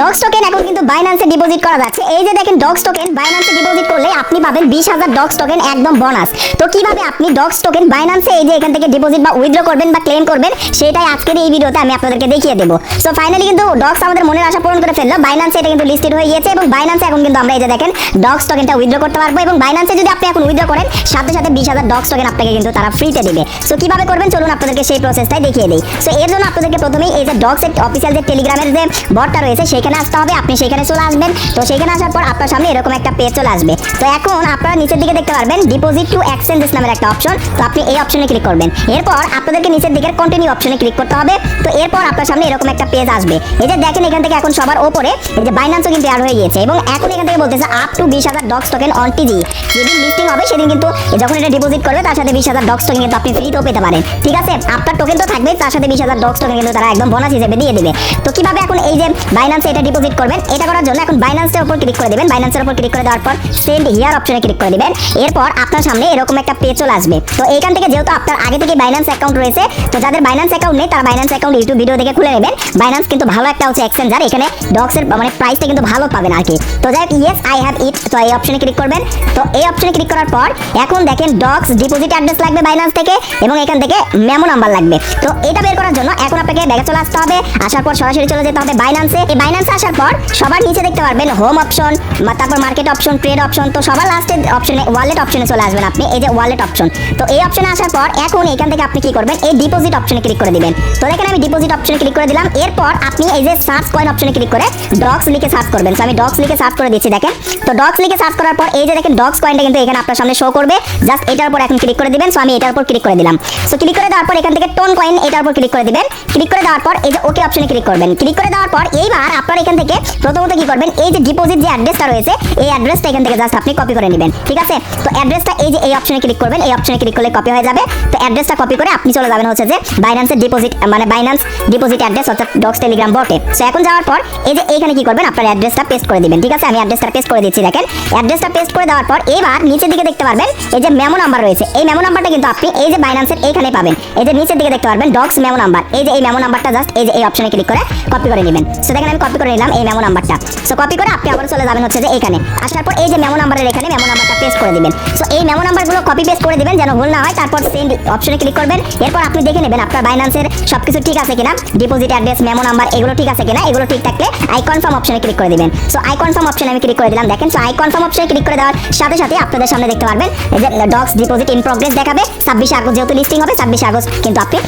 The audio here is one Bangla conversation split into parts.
ডক্স টোকেন এখন কিন্তু বাইন্যান্সে ডিপোজিট করা যাচ্ছে। এই যে দেখেন ডক্স টোকেন বাইন্যান্সে ডিপোজিট করলে আপনি পাবেন 20,000 ডক্স টোকেন একদম বোনাস। তো কিভাবে আপনি ডক্স টোকেন বাইন্যান্সে এই যে এখান থেকে ডিপোজিট বা উইথড্র করবেন বা ক্লেম করবেন সেটাই আজকের এই ভিডিওতে আমি আপনাদেরকে দেখিয়ে দেব। সো ফাইনালি কিন্তু ডক্স আমাদের মনের আশা পূরণ করে ফেললো। বাইন্যান্সে এটা কিন্তু লিস্টেড হয়ে গিয়েছে এবং বাইন্যান্সে এখন কিন্তু আমরা এই যে দেখেন ডক্স টোকেনটা উইথড্র করতে পারবো এবং বাইন্যান্সে যদি আপনি এখন উইথড্র করেন সাথে সাথে 20,000 ডক্স টোকেন আপনাকে কিন্তু তারা ফ্রিতে দিবে। সো কিভাবে করবেন চলুন আপনাদেরকে সেই প্রসেসটাই দেখিয়ে দেই। সো এর জন্য আপনাদেরকে প্রথমেই এই যে ডক্স অফিসিয়াল যে টেলিগ্রামের যে বটটা রয়েছে সেখানে আসতে হবে। আপনি সেখানে চলে আসবেন। তো সেখানে আসার পর আপনার সামনে এরকম একটা পেজ চলে আসবে। তো এখন আপনারা নিচের দিকে দেখতে পারবেন ডিপোজিট টু এক্সচেঞ্জেস নামের একটা অপশন। তো আপনি এই অপশনে ক্লিক করবেন। এরপর আপনাদেরকে নিচের দিকের কন্টিনিউ অপশনে ক্লিক করতে হবে। তো এরপর আপনার সামনে এরকম একটা পেজ আসবে। এই যে দেখেন এখান থেকে এখন সবার উপরে এই যে বাইন্যান্সও কিন্তু অ্যাড হয়ে গিয়েছে এবং এখন এখান থেকে বলতেছে up to 20,000 DOGS token on TG. যেদিন লিস্টিং হবে সেদিন কিন্তু যখন এটা ডিপোজিট করবে তার সাথে 20,000 ডক্স টোকেন কিন্তু আপনি ফ্রিতেও পেতে পারেন। ঠিক আছে, আপনার টোকেন তো থাকবে, তার সাথে 20,000 ডক্স টোকেন কিন্তু তারা একদম বোনাস হিসেবে দিয়ে দিবে। তো কিভাবে এখন এই যে বাইন্যান্সে এটা ডিপোজিট করবেন, এটা করার জন্য এখন বাইন্যান্সের উপর ক্লিক করে দিবেন। বাইন্যান্সের উপর ক্লিক করে দেওয়ার পর সেন্ড হিয়ার অপশনে ক্লিক করে দিবেন। এরপর আপনার সামনে এরকম একটা পেজ চলে আসবে। তো এইখান থেকে যেহেতু আপনার আগে থেকে বাইন্যান্স অ্যাকাউন্ট রয়েছে, তো যাদের বাইন্যান্স অ্যাকাউন্ট নেই তারা বাইন্যান্স অ্যাকাউন্ট ইউটিউব ভিডিও দেখে খুলে নেবেন। বাইন্যান্স কিন্তু ভালো একটা হচ্ছে এক্সচেঞ্জার, এখানে ডক্সের মানে প্রাইসটা কিন্তু ভালো পাবেন আর কি। তো যাই হোক ইয়েস আই হ্যাভ ইট, তো এই অপশনে ক্লিক করবেন। তো এই অপশনে ক্লিক করার পর এখন দেখেন ডক্স ডিপোজিট অ্যাড্রেস লাগবে বাইন্যান্স থেকে এবং এখান থেকে মেমো নাম্বার লাগবে। তো এটা বের করার জন্য এখন আপনাকে ব্যাগে চলে আসতে হবে। আসার পর সরাসরি চলে যেতে হবে বাইন্যান্সে। এই বাইন্যান্সে আসার পর সবার নিচে দেখতে পারবেন হোম অপশন, তারপর মার্কেট অপশন, ট্রেড অপশন। তো সবার লাস্টের অপশনে ওয়ালেট অপশনে চলে আসবেন আপনি, এই যে ওয়ালেট অপশন। তো এই অপশনে আসার পর এখন এখান থেকে আপনি কি করবেন, এই ডিপোজিট অপশনে ক্লিক করে দিবেন। তো দেখেন আমি ডিপোজিট অপশনে ক্লিক করে দিলাম। এরপর আপনি এই যে সার্চ কয়েন অপশনে ক্লিক করে ডক্স লিখে সার্চ করবেন। তো আমি ডক্স লিখে সার্চ করে দিচ্ছি দেখেন। তো ডক্স লিখে সার্চ করার পর এই যে দেখেন ডক্স কয়েনটা কিন্তু এখানে আপনার সামনে শো করবে। জাস্ট এটার উপর এখন ক্লিক করে দিবেন। সো আমি এটার উপর ক্লিক করে দিলাম। সো ক্লিক করে দেওয়ার পর এখান থেকে টোন কয়েন এটার উপর ক্লিক করে দিবেন। ক্লিক করে দেওয়ার পর এই যে ওকে অপশনে ক্লিক করবেন। ক্লিক করে দেওয়ার পর এইবার আপনারা এখান থেকে প্রথমত কি করবেন, এই যে ডিপোজিট যে অ্যাড্রেসটা রয়েছে এই অ্যাড্রেসটা এখান থেকে জাস্ট আপনি কপি করে নেবেন। ঠিক আছে, তো অ্যাড্রেসটা এই যে এই অপশনে ক্লিক করবেন। এই অপশনে ক্লিক করলে কপি হয়ে যাবে। তো অ্যাড্রেসটা কপি করে আপনি চলে যাবেন হচ্ছে যে বাইন্যান্সের ডিপোজিট মানে বাইন্যান্স ডিপোজিট অ্যাড্রেস অর্থাৎ ডক্স টেলিগ্রাম বটে। সো এখন যাওয়ার পর এই যে এইখানে কি করবেন, আপনার অ্যাড্রেসটা পেস্ট করে দিবেন। ঠিক আছে, আমি অ্যাড্রেসটা পেস্ট করে দিচ্ছি দেখেন। অ্যাড্রেসটা পেস্ট করে দেওয়ার পর এবার নিচের দিকে দেখতে পারবেন এই যে মেমো নাম্বার রয়েছে। এই মেমো নাম্বারটা কিন্তু আপনি এই যে বাইন্যান্সের এইখানে পাবেন। এই যে নিচের দিকে দেখতে পারবেন ডক্স মেমো নাম্বার। এই যে এই মেমো নাম্বারটা জাস্ট এই যে এই অপশনে ক্লিক করে কপি করে নেবেন। সো দেখেন আমি কপি করে নিলাম এই মেমো নাম্বারটা। সো কপি করে আপনি আবার চলে যাবেন হচ্ছে যে এইখানে। আসার পর এই যে মেমো নাম্বারের এখানে মেমো নাম্বারটা পেস্ট করে দিবেন। সো এই মেমো নাম্বারগুলো কপি পেস্ট করে দিবেন যেন ভুল না হয়। তারপর সেন্ড অপশনে ক্লিক করবেন। এরপর আপনি দেখে নেবেন আপনার বাইন্যান্সের সবকিছু ঠিক আছে কিনা, ডিপোজিট অ্যাড্রেস মেমো নাম্বার এগুলো ঠিক আছে কিনা। এগুলো ঠিক থাকলে আই কনফার্ম অপশনে ক্লিক করে দিবেন। সো আই কনফার্ম অপশনে আমি ক্লিক করে দিলাম দেখেন। সো আই কনফার্ম অপশনে ক্লিক করে দেওয়ার সাথে সাথে আপনাদের সামনে দেখতে পারবেন এই যে ডক্স ডিপোজিট ইন প্রোগ্রেস দেখাবে। 26 আগস্ট যেহেতু লিস্টিং হবে 26 আগস্ট কিন্তু আপনি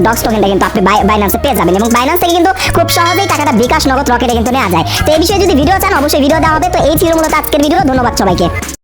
ডক্স টোকেনটা কিন্তু আপনি বাইন্যান্সে পেয়ে যাবেন এবং বাইন্যান্স থেকে কিন্তু খুব সহজেই টাকাটা বিকাশ নগদ রকেটে কিন্তু নেওয়া যায়। তো এই বিষয়ে যদি ভিডিও চান অবশ্যই ভিডিও দেওয়া হবে। তো এই ছিল মূলত আজকের ভিডিও। ধন্যবাদ সবাইকে।